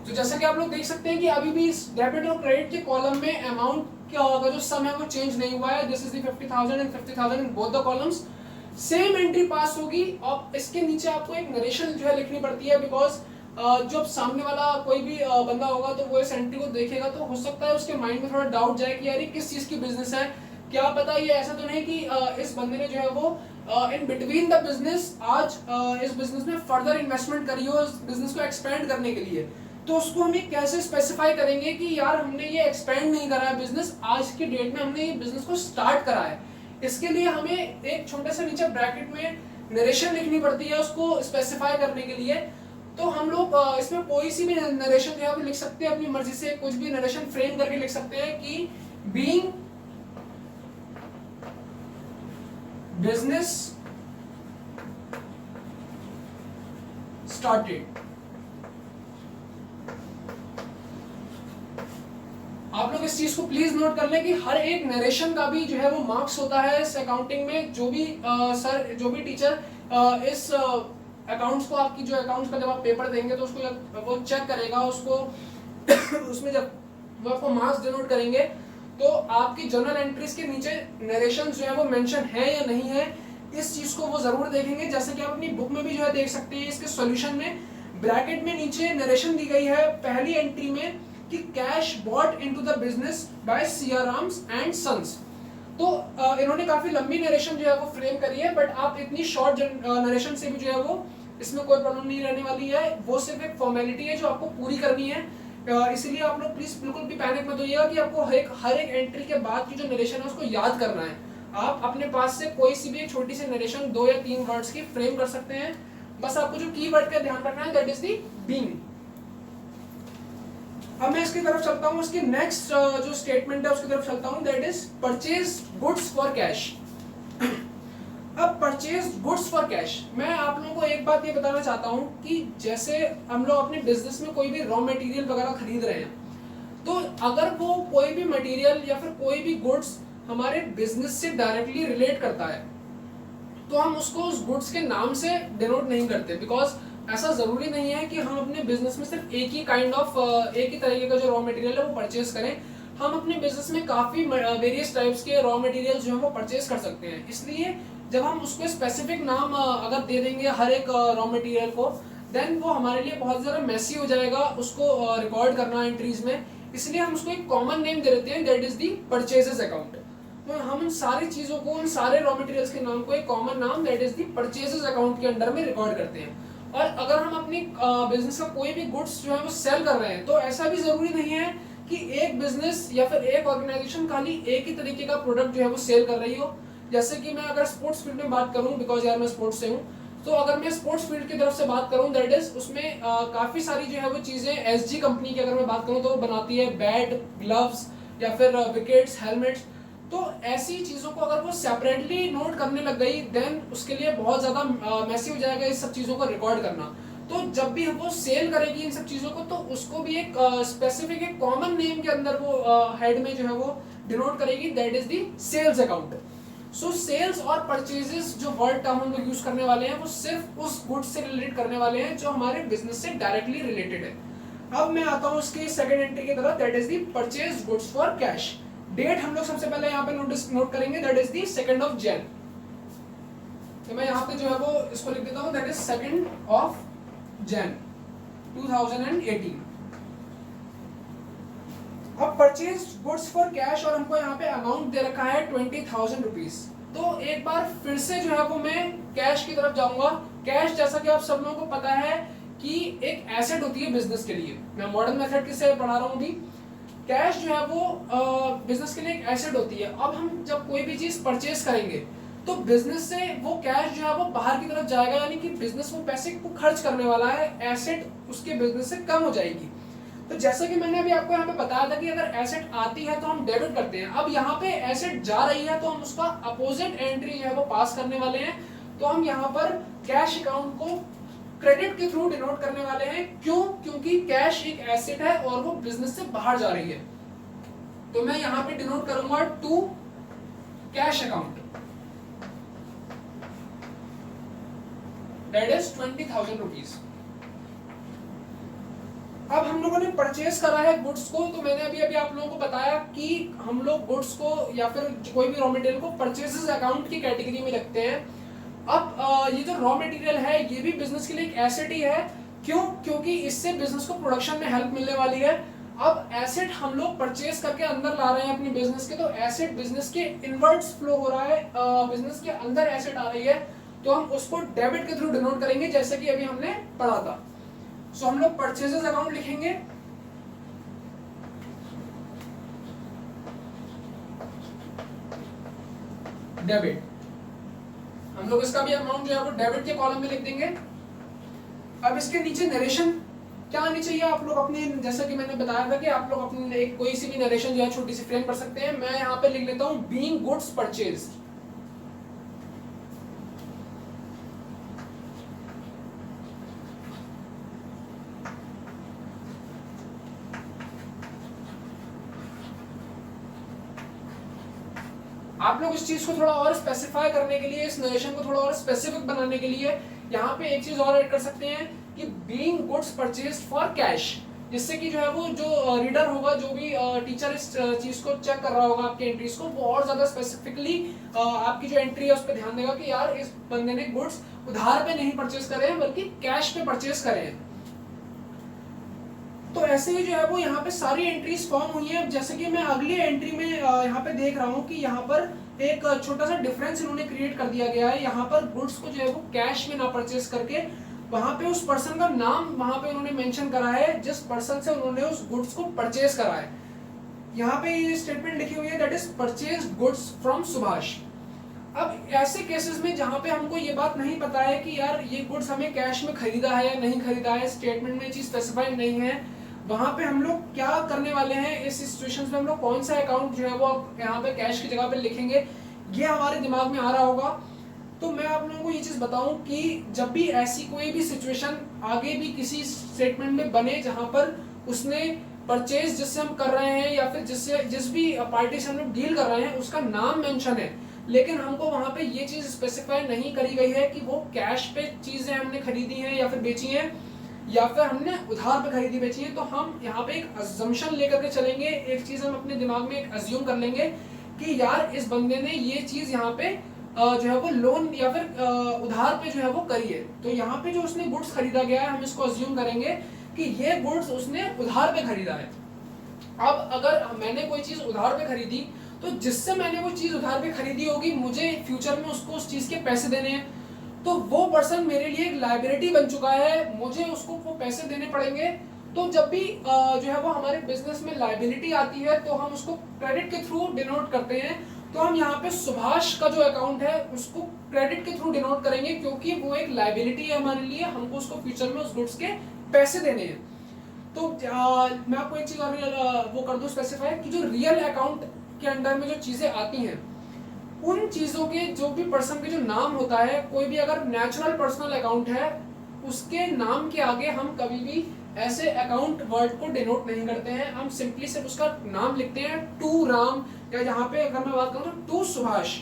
तो जैसा कि आप लोग देख सकते हैं कि अभी भी इस डेबिट और क्रेडिट के कॉलम में अमाउंट का जो सम है वो चेंज नहीं हुआ है. This is the 50,000 and 50,000 in both the columns. Same entry पास होगी और इसके नीचे आपको एक नरेशन जो है लिखनी पड़ती है, बिकॉज जब सामने वाला कोई भी बंदा होगा तो वो इस एंट्री को देखेगा तो हो सकता है उसके माइंड में थोड़ा डाउट जाए कि यार ये किस चीज की बिजनेस है. क्या पता ये ऐसा तो नहीं कि इस बंदे ने जो है वो इन बिटवीन द बिजनेस आज इस बिजनेस में फर्दर इन्वेस्टमेंट करी हो इस बिजनेस को एक्सपेंड करने के लिए. तो उसको हम कैसे स्पेसिफाई करेंगे कि यार हमने ये एक्सपेंड नहीं करा है बिजनेस, आज की डेट में हमने ये बिजनेस को स्टार्ट करा है. इसके लिए हमें एक छोटे से नीचे ब्रैकेट में नरेशन लिखनी पड़ती है उसको स्पेसिफाई करने के लिए. तो हम लोग इसमें कोई सी भी नरेशन जो है वो लिख सकते हैं अपनी मर्जी से, कुछ भी नरेशन फ्रेम करके लिख सकते हैं कि बीइंग बिजनेस स्टार्टेड. आप लोग इस चीज को प्लीज नोट कर लें कि हर एक नरेशन का भी जो है वो मार्क्स होता है इस अकाउंटिंग में. जो भी टीचर इस अकाउंट्स को आपकी जो अकाउंट्स का जब आप पेपर देंगे तो उसको वो चेक करेगा उसको उसमें जब वो आपको मार्क्स डिनोट करेंगे तो आपकी जर्नल एंट्रीज के नीचे नरेशन जो है वो मेंशन है या नहीं है, इस चीज को वो जरूर देखेंगे. जैसे कि आप अपनी बुक में भी जो है देख सकते हैं इसके सॉल्यूशन में ब्रैकेट में नीचे नरेशन दी गई है पहली एंट्री में कि cash bought into the business by Siyarams and sons. तो इन्होंने काफी लंबी नरेशन जो है वो फ्रेम करी है, बट आप इतनी शॉर्ट नरेशन से भी जो है वो इसमें कोई प्रॉब्लम नहीं रहने वाली है. वो सिर्फ एक फॉर्मेलिटी है जो आपको पूरी करनी है. इसलिए आप लोग प्लीज बिल्कुल भी पैनिक मत होइएगा कि आपको हर एक एंट्री के बाद की जो नरेशन है उसको याद करना है. आप अपने पास से कोई सी भी एक छोटी सी नरेशन 2 या 3 वर्ड्स की फ्रेम कर सकते हैं. बस आपको जो कीवर्ड का ध्यान रखना है दैट इज द बीइंग. अब मैं इसकी तरफ चलता हूँ, इसकी नेक्स्ट जो स्टेटमेंट है उसकी तरफ चलता हूँ, that is purchase goods for cash. अब परचेज गुड्स फॉर कैश, मैं आप लोगों को एक बात ये बताना चाहता हूँ कि जैसे हम लोग अपने बिजनेस में कोई भी रॉ मटेरियल वगैरह खरीद रहे हैं, तो अगर वो कोई भी मटेरियल या फिर कोई भी गुड्स हमारे बिजनेस से डायरेक्टली रिलेट करता है तो हम उसको उस गुड्स के नाम से डिनोट नहीं करते, बिकॉज ऐसा जरूरी नहीं है कि हम अपने बिजनेस में सिर्फ एक ही तरीके का जो रॉ मटेरियल है वो परचेज करें. हम अपने बिजनेस में काफी वेरियस टाइप्स के रॉ मटेरियल जो है वो परचेज कर सकते हैं. इसलिए जब हम उसको स्पेसिफिक नाम अगर दे देंगे हर एक रॉ मटेरियल को, देन वो हमारे लिए बहुत ज्यादा मेसी हो जाएगा उसको रिकॉर्ड करना एंट्रीज में. इसलिए हम उसको एक कॉमन नेम दे देते हैं, that is the purchases account. तो हम उन सारी चीजों को, उन सारे रॉ मटेरियल्स के नाम को एक कॉमन नाम that is the purchases account के अंडर में रिकॉर्ड करते हैं. और अगर हम अपनी बिजनेस का कोई भी गुड्स जो है वो सेल कर रहे हैं तो ऐसा भी जरूरी नहीं है कि एक बिजनेस या फिर एक ऑर्गेनाइजेशन खाली एक ही तरीके का प्रोडक्ट जो है वो सेल कर रही हो. जैसे कि मैं अगर स्पोर्ट्स फील्ड में बात करूं, बिकॉज यार मैं स्पोर्ट्स से हूं, तो अगर मैं स्पोर्ट्स फील्ड की तरफ से बात करूं दैट इज उसमें काफी सारी जो है वो चीजें एसजी कंपनी की अगर मैं बात करूं तो वो बनाती है बैट, ग्लव्स या फिर विकेट्स, हेलमेट्स. तो ऐसी चीजों को अगर वो सेपरेटली नोट करने लग गई देन उसके लिए बहुत ज्यादा मैसी हो जाएगा इस सब चीजों को रिकॉर्ड करना. तो जब भी वो सेल करेगी इन सब चीजों को तो उसको भी एक स्पेसिफिक एक कॉमन नेम के अंदर वो हेड में जो है वो डिनोट करेगी, that is the sales account. So sales और परचेजेस जो वर्ड टर्म हम लोग यूज करने वाले हैं वो सिर्फ उस गुड्स से रिलेट करने वाले हैं जो हमारे बिजनेस से डायरेक्टली रिलेटेड है. अब मैं आता हूँ उसकी सेकंड एंट्री की तरफ, that is the purchase goods for cash. Date हम लोग सबसे पहले यहाँ पे नोट करेंगे, दैट इज दी 2 Jan. तो मैं यहाँ पे जो है वो इसको लिख देता हूँ, दैट इज 2 Jan 2018. अब परचेज गुड्स फॉर कैश और हमको यहाँ पे अमाउंट दे रखा है 20,000 रुपीज. तो एक बार फिर से जो है वो मैं कैश की तरफ जाऊंगा. कैश जैसा कि आप सब लोगों को पता है कि एक एसेट होती है बिजनेस के लिए. मैं मॉडर्न मेथड किससे पढ़ा रहा हूँ अभी. कैश जो है वो बिजनेस के लिए एक एसेट होती है. अब हम जब कोई भी चीज परचेज करेंगे तो बिजनेस से वो कैश जो है वो बाहर की तरफ जाएगा, यानी कि बिजनेस वो पैसे को खर्च करने वाला है, एसेट उसके बिजनेस से कम हो जाएगी. तो जैसा कि मैंने अभी आपको यहाँ पे बताया था कि अगर एसेट आती है तो हम डेबिट करते हैं. अब यहाँ पे एसेट जा रही है तो हम उसका अपोजिट एंट्री जो है वो पास करने वाले हैं. तो हम यहाँ पर कैश अकाउंट को क्रेडिट के थ्रू डिनोट करने वाले हैं। क्यों? क्योंकि कैश एक एसेट है और वो बिजनेस से बाहर जा रही है। तो मैं यहां पे डिनोट करूंगा to cash account, that is 20,000 rupees. अब हम लोगों ने परचेज करा है गुड्स को, तो मैंने अभी आप लोगों को बताया कि हम लोग गुड्स को या फिर कोई भी रॉ मटेरियल को परचेजेस अकाउंट की कैटेगरी में रखते हैं। अब ये जो रॉ मटेरियल है ये भी बिजनेस के लिए एक एसेट ही है। क्यों? क्योंकि इससे बिजनेस को प्रोडक्शन में हेल्प मिलने वाली है। अब एसेट हम लोग परचेज करके अंदर ला रहे हैं अपनी बिजनेस के, तो एसेट बिजनेस के इनवर्ड्स फ्लो हो रहा है, बिजनेस के अंदर एसेट आ रही है, तो हम उसको डेबिट के थ्रू डिनोट करेंगे, जैसे कि अभी हमने पढ़ा था। सो हम लोग परचेजेस अकाउंट लिखेंगे, डेबिट। हम लोग इसका भी अमाउंट जो है वो डेबिट के कॉलम में लिख देंगे। अब इसके नीचे नरेशन क्या आनी चाहिए आप लोग अपने, जैसा कि मैंने बताया था कि आप लोग अपने एक कोई सी भी नरेशन जो है छोटी सी फ्रेम कर सकते हैं। मैं यहाँ पे लिख लेता हूँ बीइंग गुड्स परचेज। आप लोग इस चीज को थोड़ा और स्पेसिफाई करने के लिए, इस नरेशन को थोड़ा और स्पेसिफिक बनाने के लिए यहाँ पे एक चीज और ऐड कर सकते हैं कि being goods purchased for cash, जिससे कि जो है वो जो रीडर होगा, जो भी टीचर इस चीज को चेक कर रहा होगा आपके एंट्रीज को, वो और ज्यादा स्पेसिफिकली आपकी जो एंट्री है उस पर ध्यान देगा कि यार इस बंदे ने गुड्स उधार पे नहीं परचेज करे हैं बल्कि कैश पे परचेज करे हैं। तो ऐसे ही जो है वो यहाँ पे सारी एंट्रीज फॉर्म हुई है। जैसे कि मैं अगली एंट्री में यहाँ पे देख रहा हूँ कि यहाँ पर एक छोटा सा डिफरेंस इन्होंने क्रिएट कर दिया गया है। यहाँ पर गुड्स को जो है वो कैश में ना परचेज करके वहां पे उस पर्सन का नाम वहां पे उन्होंने मेंशन करा है जिस पर्सन से उन्होंने उस गुड्स को परचेज करा है। यहाँ पे ये स्टेटमेंट लिखी हुई है, that is purchase goods from Subhash. अब ऐसे केसेस में जहां पे हमको ये बात नहीं पता है कि यार ये गुड्स हमें कैश में खरीदा है या नहीं खरीदा है, स्टेटमेंट में चीज स्पेसिफाइड नहीं है, वहां पे हम लोग क्या करने वाले हैं, इस सिचुएशन में हम लोग कौन सा अकाउंट जो है वो यहाँ पे कैश की जगह पे लिखेंगे, ये हमारे दिमाग में आ रहा होगा। तो मैं आप लोगों को ये चीज बताऊं कि जब भी ऐसी कोई भी सिचुएशन आगे भी किसी स्टेटमेंट में बने जहां पर उसने परचेज जिससे हम कर रहे हैं या फिर जिस भी पार्टी से हम लोग डील कर रहे हैं उसका नाम मेंशन है, लेकिन हमको वहां पे ये चीज स्पेसिफाई नहीं करी गई है कि वो कैश पे चीजें हमने खरीदी हैं या फिर बेची हैं या फिर हमने उधार पे खरीदी बेची है, तो हम यहाँ पे एक अजम्पशन लेकर के चलेंगे। एक चीज हम अपने दिमाग में एक अज्यूम कर लेंगे कि यार इस बंदे ने ये चीज यहाँ पे जो है वो लोन या फिर उधार पे जो है वो करी है। तो यहाँ पे जो उसने गुड्स खरीदा गया है हम इसको अज्यूम करेंगे कि ये गुड्स उसने उधार पे खरीदा है। अब अगर मैंने कोई चीज उधार पे खरीदी तो जिससे मैंने वो चीज उधार पे खरीदी होगी मुझे फ्यूचर में उसको उस चीज के पैसे देने हैं, तो वो पर्सन मेरे लिए एक लायबिलिटी बन चुका है, मुझे उसको वो पैसे देने पड़ेंगे। तो जब भी जो है वो हमारे बिजनेस में लायबिलिटी आती है तो हम उसको क्रेडिट के थ्रू डिनोट करते हैं। तो हम यहाँ पे सुभाष का जो अकाउंट है उसको क्रेडिट के थ्रू डिनोट करेंगे क्योंकि वो एक लायबिलिटी है हमारे लिए, हमको उसको फ्यूचर में उस गुड्स के पैसे देने हैं। तो मैं आपको एक चीज और वो कर दूं स्पेसिफाई कि जो रियल अकाउंट के अंडर में जो चीजें आती हैं उन चीजों के जो भी पर्सन के जो नाम होता है, कोई भी अगर नेचुरल पर्सनल अकाउंट है उसके नाम के आगे हम कभी भी ऐसे अकाउंट वर्ड को डिनोट नहीं करते हैं, हम सिंपली सिर्फ उसका नाम लिखते हैं टू राम, या यहाँ पे अगर मैं बात करूँ तो टू सुभाष।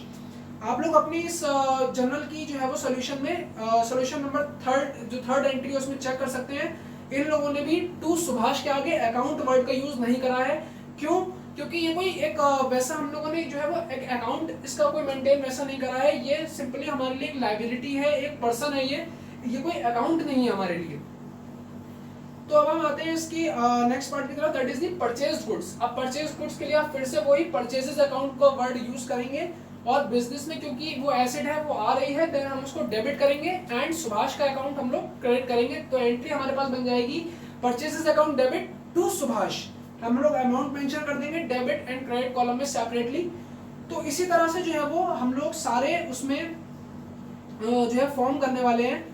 आप लोग अपनी इस जनरल की जो है वो सोल्यूशन में सोल्यूशन नंबर जो थर्ड एंट्री है उसमें चेक कर सकते हैं। इन लोगों ने भी टू सुभाष के आगे अकाउंट वर्ड का यूज नहीं करा है। क्यों? क्योंकि ये कोई एक वैसा हम लोगों ने जो है वो एक अकाउंट इसका कोई मेंटेन वैसा नहीं करा है, ये सिंपली हमारे लिए एक लायबिलिटी है, एक पर्सन है, ये कोई अकाउंट नहीं है हमारे लिए। तो अब हम आते हैं इसकी नेक्स्ट पार्ट की तरफ, that is the purchase goods. अब परचेज गुड्स के लिए आप फिर से वही परचेजेस अकाउंट का वर्ड यूज करेंगे और बिजनेस में क्योंकि वो एसेट है वो आ रही है, देन हम उसको डेबिट करेंगे एंड सुभाष का अकाउंट हम लोग क्रेडिट करेंगे। तो एंट्री हमारे पास बन जाएगी purchases account debit to Subhash. हम लोग अमाउंट मेंशन कर देंगे डेबिट एंड क्रेडिट कॉलम में सेपरेटली। तो इसी तरह से जो है वो हम लोग सारे उसमें जो है फॉर्म करने वाले हैं।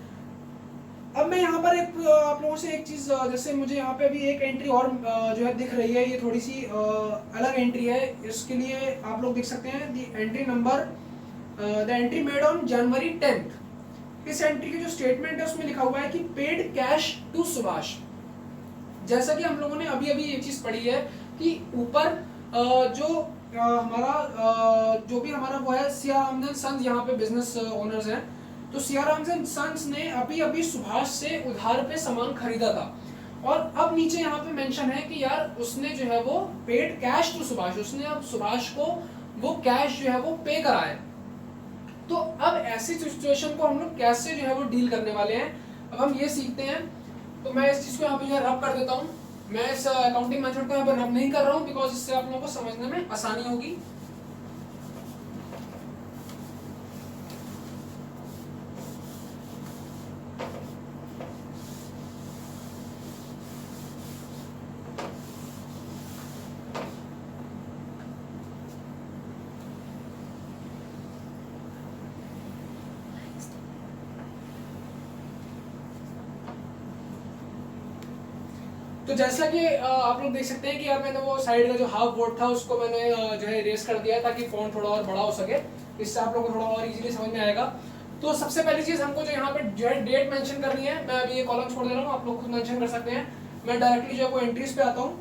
अब मैं यहाँ पर एक आप लोगों से एक चीज, जैसे मुझे यहाँ पे अभी एक एंट्री और जो है दिख रही है, ये थोड़ी सी अलग एंट्री है, इसके लिए आप लोग देख सकते हैं the entry number the entry made on January 10th। इस एंट्री की जो स्टेटमेंट है उसमें लिखा हुआ है कि पेड कैश टू सुभाष। जैसा कि हम लोगों ने अभी अभी एक चीज पढ़ी है कि ऊपर जो हमारा जो भी हमारा वो है सिया रामजन सन्स यहाँ पे बिजनेस ओनर्स हैं, तो सिया रामजन सन्स ने अभी अभी सुभाष से उधार पे सामान खरीदा था और अब नीचे यहाँ पे मेंशन है कि यार उसने जो है वो पेड कैश टू सुभाष, उसने अब सुभाष को वो कैश जो है वो पे करा है। तो अब ऐसी सिचुएशन को हम लोग कैसे जो है वो डील करने वाले हैं, अब हम ये सीखते हैं। तो मैं इस चीज को यहाँ पे जो है रब कर देता हूँ। मैं इस अकाउंटिंग मेथड को यहाँ पे रब नहीं कर रहा हूँ बिकॉज इससे आप लोगों को समझने में आसानी होगी। तो जैसा कि आप लोग देख सकते हैं कि यार मैंने वो साइड का जो हाफ बोर्ड था उसको मैंने जो है इरेज कर दिया ताकि फॉन्ट थोड़ा और बड़ा हो सके, इससे आप लोगों को थोड़ा और इजीली समझ में आएगा। तो सबसे पहली चीज हमको जो यहाँ पे जो है डेट मेंशन करनी है। मैं अभी ये कॉलम छोड़ दे रहा हूँ, आप लोग खुद मेंशन कर सकते हैं। मैं डायरेक्टली जो है वो एंट्रीज पे आता हूँ।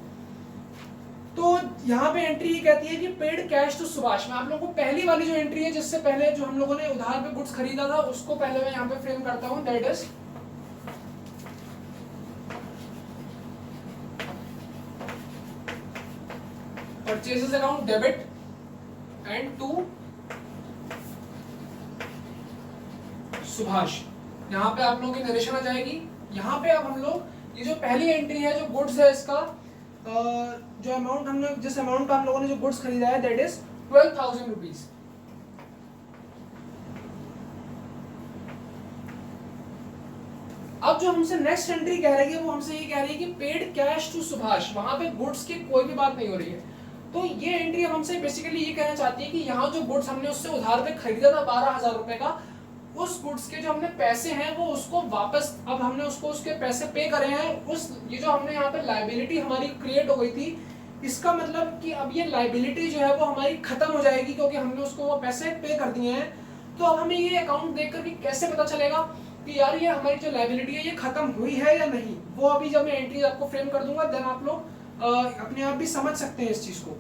तो यहाँ पे एंट्री ये कहती है कि पेड कैश टू सुभाष। मैं आप लोगों को पहली वाली जो एंट्री है जिससे पहले जो हम लोगों ने उधार पे गुड्स खरीदा था उसको पहले मैं यहाँ पे फ्रेम करता हूँ। That is purchases account debit and to Subhash. यहाँ पे आप लोगों की नरेशन आ जाएगी। यहाँ पे अब हम लोग ये जो पहली एंट्री है जो गुड्स है इसका जो अमाउंट हमने जिस अमाउंट का हम लोगों ने जो गुड्स खरीदा है दैट इज 12,000 रुपीज। अब जो हमसे नेक्स्ट एंट्री कह रही है वो हमसे ये कह रही है कि पेड कैश टू सुभाष। वहां पे गुड्स की कोई भी बात नहीं हो रही है। तो ये एंट्री अब हमसे बेसिकली ये कहना चाहती है कि यहाँ जो गुड्स हमने उससे उधार पे खरीदा था 12,000 रुपए का, उस गुड्स के जो हमने पैसे हैं वो उसको वापस अब हमने उसको उसके पैसे पे करे हैं। उस ये जो हमने यहाँ पे लायबिलिटी हमारी क्रिएट हो गई थी, इसका मतलब कि अब ये लायबिलिटी जो है वो हमारी खत्म हो जाएगी क्योंकि हमने उसको वो पैसे पे कर दिए हैं। तो अब हमें ये अकाउंट देख कर कैसे पता चलेगा कि यार ये हमारी जो लायबिलिटी है ये खत्म हुई है या नहीं, वो अभी जब मैं एंट्री आपको फ्रेम कर दूंगा देन आप लोग अपने आप भी समझ सकते हैं इस चीज को।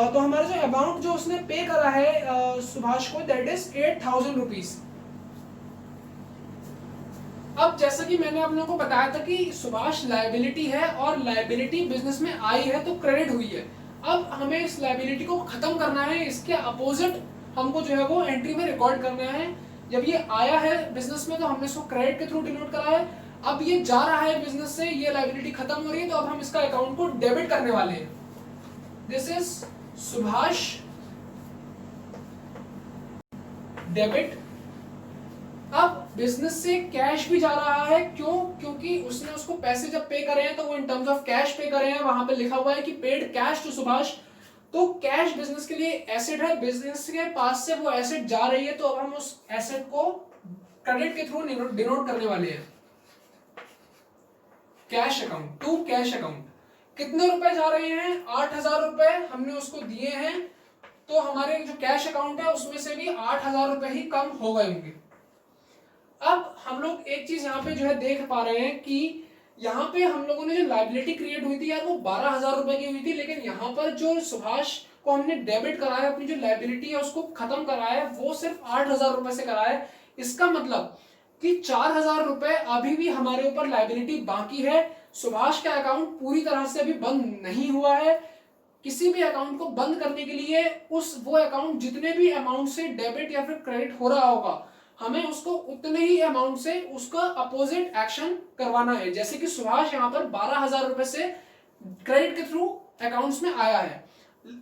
तो हमारा जो अमाउंट जो उसने पे करा है सुभाष को दैट इज 8,000 रुपीज। अब जैसा कि मैंने आप लोगों को बताया था कि सुभाष लायबिलिटी है और लायबिलिटी बिजनेस में आई है तो क्रेडिट हुई है। अब हमें इस लायबिलिटी को खत्म करना है, इसके अपोजिट हमको जो है वो एंट्री में रिकॉर्ड करना है। जब ये आया है बिजनेस में तो हमने इसको क्रेडिट के थ्रू डिनोट करा है। अब ये जा रहा है बिजनेस से, ये लायबिलिटी खत्म हो रही है तो अब हम इसका अकाउंट को डेबिट करने वाले हैं। This is Subhash debit. अब बिजनेस से कैश भी जा रहा है, क्यों? क्योंकि उसने उसको पैसे जब पे करे हैं तो वो इन टर्म्स ऑफ कैश पे करे हैं। वहां पे लिखा हुआ है कि पेड कैश टू सुभाष। तो कैश बिजनेस के लिए एसेट है, बिजनेस के पास से वो एसेट जा रही है तो अब हम उस एसेट को क्रेडिट के थ्रू डिनोट करने वाले हैं। Cash account to cash account. कितने रुपए जा रहे हैं? 8,000 रुपए हमने उसको दिए हैं तो हमारे जो कैश अकाउंट है उसमें से भी 8,000 रुपए ही कम हो गए होंगे। अब हम लोग एक चीज यहाँ पे जो है देख पा रहे हैं कि यहाँ पे हम लोगों ने जो लायबिलिटी क्रिएट हुई थी यार वो 12,000 रुपए की हुई थी, लेकिन यहाँ पर जो सुभाष को हमने डेबिट करा है, अपनी जो लायबिलिटी है उसको खत्म करा है, वो सिर्फ 8,000 रुपए से करा है। इसका मतलब कि 4,000 रुपए अभी भी हमारे ऊपर लायबिलिटी बाकी है। सुभाष का अकाउंट पूरी तरह से अभी बंद नहीं हुआ है। किसी भी अकाउंट को बंद करने के लिए वो अकाउंट जितने भी अमाउंट से डेबिट या फिर क्रेडिट हो रहा होगा हमें उसको उतने ही अमाउंट से उसका अपोजिट एक्शन करवाना है। जैसे कि सुभाष यहाँ पर 12,000 रुपए से क्रेडिट के थ्रू अकाउंट्स में आया है।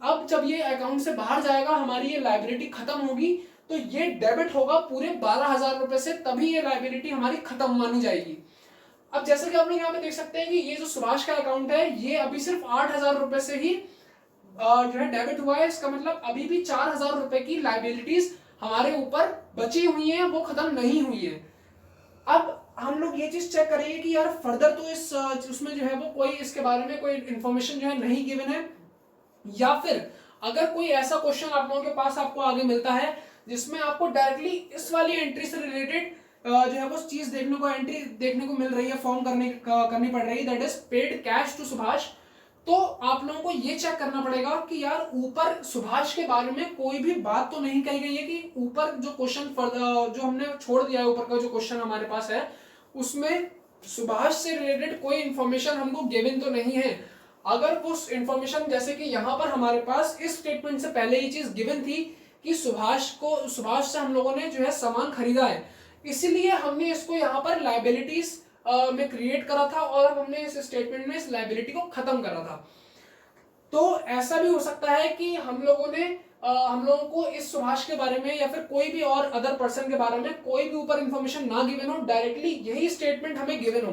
अब जब ये अकाउंट से बाहर जाएगा हमारी ये लायबिलिटी खत्म होगी तो ये डेबिट होगा पूरे 12,000 रुपए से, तभी ये लायबिलिटी हमारी खत्म मानी जाएगी। अब जैसा कि आप लोग यहाँ पे देख सकते हैं कि ये जो सुभाष का अकाउंट है ये अभी सिर्फ 8,000 रुपए से ही जो है डेबिट हुआ है। इसका मतलब अभी भी 4,000 रुपए की लायबिलिटीज हमारे ऊपर बची हुई है, वो खत्म नहीं हुई है। अब हम लोग ये चीज चेक करेंगे कि यार फर्दर तो इस उसमें जो है वो कोई इसके बारे में कोई इंफॉर्मेशन जो है नहीं गिवन है, या फिर अगर कोई ऐसा क्वेश्चन आप लोगों के पास आपको आगे मिलता है जिसमें आपको डायरेक्टली इस वाली एंट्री से रिलेटेड जो है वो चीज एंट्री देखने को मिल रही है, फॉर्म करनी पड़ रही है, that is paid cash to Subhash. तो आप लोगों को ये चेक करना पड़ेगा कि यार ऊपर सुभाष के बारे में कोई भी बात तो नहीं कही गई है, कि ऊपर जो क्वेश्चन जो हमने छोड़ दिया है, ऊपर का जो क्वेश्चन हमारे पास है उसमें सुभाष से रिलेटेड कोई इंफॉर्मेशन हमको गिवन तो नहीं है। अगर वो इंफॉर्मेशन, जैसे कि यहाँ पर हमारे पास इस स्टेटमेंट से पहले ये चीज गिवन थी कि सुभाष से हम लोगों ने जो है सामान खरीदा है, इसीलिए हमने इसको यहाँ पर लाइबिलिटीज में क्रिएट करा था और अब हमने इस स्टेटमेंट में इस लाइबिलिटी को खत्म करा था। तो ऐसा भी हो सकता है कि हम लोगों को इस सुभाष के बारे में या फिर कोई भी और अदर पर्सन के बारे में कोई भी ऊपर इंफॉर्मेशन ना गिवन हो, डायरेक्टली यही स्टेटमेंट हमें गिवन हो।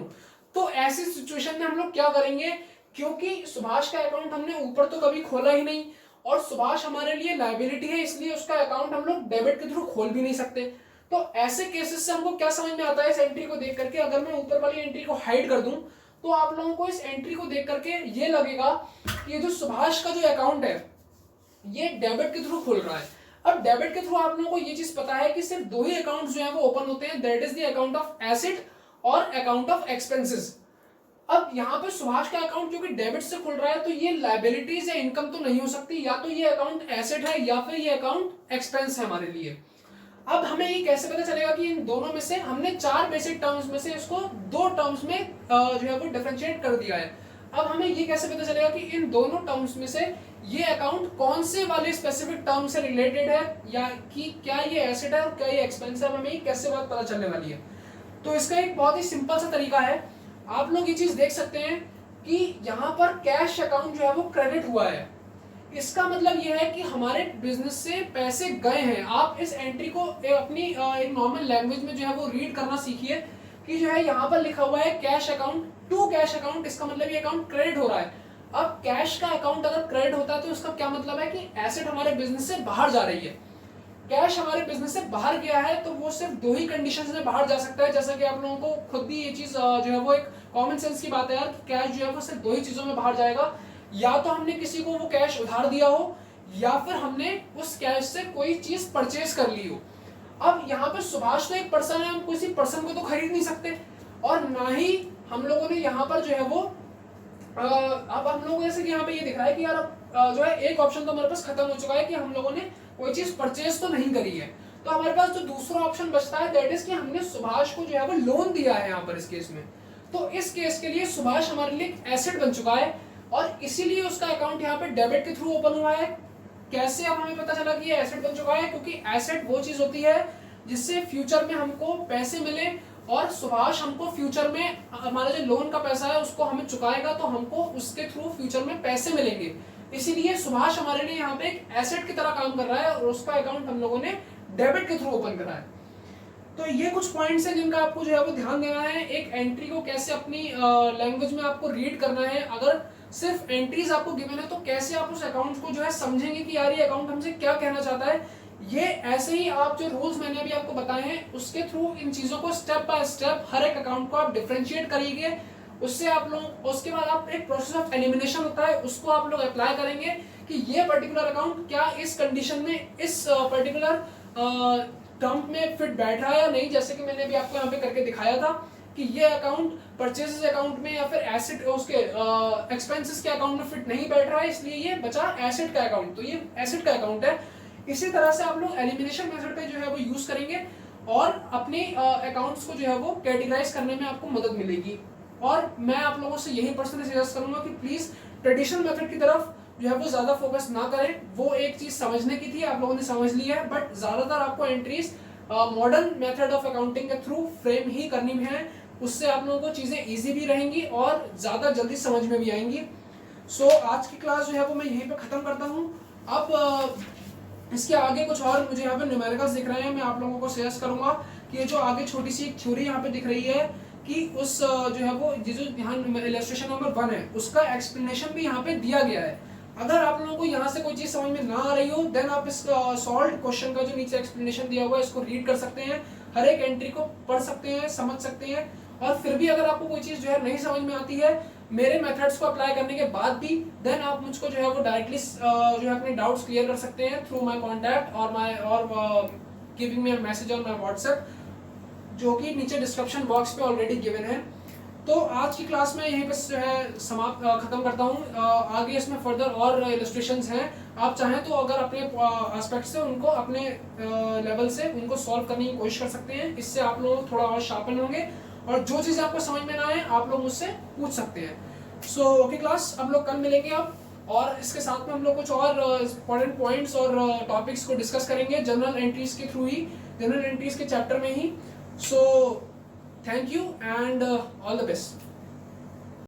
तो ऐसी सिचुएशन में हम लोग क्या करेंगे, क्योंकि सुभाष का अकाउंट हमने ऊपर तो कभी खोला ही नहीं और सुभाष हमारे लिए लाइबिलिटी है, इसलिए उसका अकाउंट हम लोग डेबिट के थ्रू खोल भी नहीं सकते। तो ऐसे केसेस से हमको क्या समझ में आता है इस एंट्री को देख करके, अगर मैं ऊपर वाली एंट्री को हाइड कर दूं तो आप लोगों को इस एंट्री को देख करके ये लगेगा कि ये जो सुभाष का जो अकाउंट है ये डेबिट के थ्रू खुल रहा है। अब डेबिट के थ्रू आप लोगों को ये चीज पता है कि सिर्फ दो ही अकाउंट जो है वो ओपन होते हैं, that is the account of asset और अकाउंट ऑफ एक्सपेंसेस। अब यहाँ पे सुभाष का अकाउंट क्योंकि डेबिट से खुल रहा है तो ये लाइबिलिटीज या इनकम तो नहीं हो सकती, या तो ये अकाउंट एसेट है या फिर ये अकाउंट एक्सपेंस है हमारे लिए। अब हमें ये कैसे पता चलेगा कि इन दोनों में से हमने चार बेसिक टर्म्स में से इसको दो टर्म्स में जो है वो डिफरेंशिएट कर दिया है। अब हमें ये कैसे पता चलेगा कि इन दोनों टर्म्स में से ये अकाउंट कौन से वाले स्पेसिफिक टर्म से रिलेटेड है, या कि क्या ये एसेट है और क्या ये एक्सपेंस है, हमें ये कैसे बात पता चलने वाली है। तो इसका एक बहुत ही सिंपल सा तरीका है, आप लोग ये चीज देख सकते हैं कि यहाँ पर कैश अकाउंट जो है वो क्रेडिट हुआ है, इसका मतलब यह है कि हमारे बिजनेस से पैसे गए हैं। आप इस एंट्री को अपनी एक नॉर्मल लैंग्वेज में जो है वो रीड करना सीखिए कि जो है यहाँ पर लिखा हुआ है cash account to cash account, इसका मतलब ये अकाउंट क्रेडिट हो रहा है। अब कैश का अकाउंट अगर क्रेडिट होता है तो इसका क्या मतलब है कि एसेट हमारे बिजनेस से बाहर जा रही है। कैश हमारे बिजनेस से बाहर गया है तो वो सिर्फ दो ही कंडीशन में बाहर जा सकता है, जैसा कि आप लोगों को खुद भी ये चीज जो है वो एक कॉमन सेंस की बात है यार, कि कैश जो है वो सिर्फ दो ही चीजों में बाहर जाएगा, या तो हमने किसी को वो कैश उधार दिया हो या फिर हमने उस कैश से कोई चीज परचेज कर ली हो। अब यहाँ पे सुभाष तो एक पर्सन है, हम किसी पर्सन को तो खरीद नहीं सकते, और ना ही हम लोगों ने यहाँ पर जो है वो अब हम लोग जैसे कि यहाँ पे ये दिख रहा है कि यार अब जो है एक ऑप्शन तो हमारे पास खत्म हो चुका है कि हम लोगों ने कोई चीज परचेज तो नहीं करी है। तो हमारे पास जो दूसरा ऑप्शन बचता है दैट इज कि हमने सुभाष को जो है वो लोन दिया है यहाँ पर इस केस में। तो इस केस के लिए सुभाष हमारे लिए एसेट बन चुका है और इसीलिए उसका अकाउंट यहाँ पे डेबिट के थ्रू ओपन हुआ है। कैसे अब हमें पता चला कि ये एसेट बन चुका है, क्योंकि एसेट वो चीज होती है जिससे फ्यूचर में हमको पैसे मिले, और सुभाष हमको फ्यूचर में हमारा जो लोन का पैसा है उसको हमें चुकाएगा तो हमको उसके थ्रू फ्यूचर में पैसे मिलेंगे। इसीलिए सुभाष हमारे लिए यहाँ पे एक एसेट की तरह काम कर रहा है और उसका अकाउंट हम लोगों ने डेबिट के थ्रू ओपन करा है। तो ये कुछ पॉइंट्स हैं जिनका आपको जो है वो ध्यान देना है, एक एंट्री को कैसे अपनी लैंग्वेज में आपको रीड करना है। अगर सिर्फ एंट्रीज आपको गिवन है तो कैसे आप उस अकाउंट को जो है समझेंगे कि यार ये अकाउंट हमसे क्या कहना चाहता है। ये ऐसे ही आप जो रूल्स मैंने अभी आपको बताए हैं उसके थ्रू इन चीजों को स्टेप बाय स्टेप हर एक अकाउंट को आप डिफरेंशिएट करिए, उससे आप लोग उसके बाद आप एक प्रोसेस ऑफ एलिमिनेशन होता है उसको आप लोग अप्लाई करेंगे कि ये पर्टिकुलर अकाउंट क्या इस कंडीशन में इस पर्टिकुलर टर्म में फिट बैठ रहा है या नहीं। जैसे कि मैंने अभी आपको यहाँ पे करके दिखाया था कि ये अकाउंट परचेजेस अकाउंट में या फिर एसेट उसके एक्सपेंसेस के अकाउंट में फिट नहीं बैठ रहा है, इसलिए ये बचा एसेट का अकाउंट, तो ये एसेट का अकाउंट है। इसी तरह से आप लोग एलिमिनेशन मेथड पे जो है वो यूज करेंगे और अपने अकाउंट्स को जो है वो कैटेगराइज करने में आपको मदद मिलेगी। और मैं आप लोगों से यही पर्सनली सजेस्ट करूंगा कि प्लीज ट्रेडिशनल मेथड की तरफ जो है वो ज्यादा फोकस ना करें। वो एक चीज समझने की थी, आप लोगों ने समझ ली है, बट ज्यादातर आपको entries modern method of accounting के थ्रू फ्रेम ही करनी है, उससे आप लोगों को चीजें इजी भी रहेंगी और ज्यादा जल्दी समझ में भी आएंगी। सो आज की क्लास जो है वो मैं यहीं पे खत्म करता हूँ। अब इसके आगे कुछ और मुझे यहाँ पे न्यूमेरिकल्स दिख रहे हैं, मैं आप लोगों को सजेस्ट करूंगा कि ये जो आगे छोटी सी एक थ्योरी यहाँ पे दिख रही है कि उस जो है वो जो यहाँ इलस्ट्रेशन नंबर 1 है उसका एक्सप्लेनेशन भी यहाँ पे दिया गया है। अगर आप लोगों को यहाँ से कोई चीज समझ में ना आ रही हो देन आप इस सॉल्व क्वेश्चन का जो नीचे एक्सप्लेनेशन दिया हुआ है इसको रीड कर सकते हैं, हर एक एंट्री को पढ़ सकते हैं, समझ सकते हैं। और फिर भी अगर आपको कोई चीज जो है नहीं समझ में आती है मेरे मेथड्स को अप्लाई करने के बाद भी देन आप मुझको जो है वो डायरेक्टली जो है अपने डाउट्स क्लियर कर सकते हैं थ्रू माय कांटेक्ट और giving me a message on my WhatsApp, जो कि नीचे डिस्क्रिप्शन बॉक्स पे ऑलरेडी गिवन है। तो आज की क्लास में यहीं पर जो है समाप्त खत्म करता हूँ। आगे इसमें फर्दर और इलस्ट्रेशंस हैं, आप चाहें तो अगर अपने एस्पेक्ट से उनको अपने लेवल से उनको सॉल्व करने की कोशिश कर सकते हैं। इससे आप लोग थोड़ा और शार्पन होंगे और जो चीज़ आपको समझ में ना आए आप लोग मुझसे पूछ सकते हैं। सो ओके क्लास, हम लोग कल मिलेंगे अब, और इसके साथ में हम लोग कुछ और इंपॉर्टेंट पॉइंट्स और टॉपिक्स को डिस्कस करेंगे जनरल एंट्रीज के थ्रू ही, जनरल एंट्रीज के चैप्टर में ही। So thank you and all the best.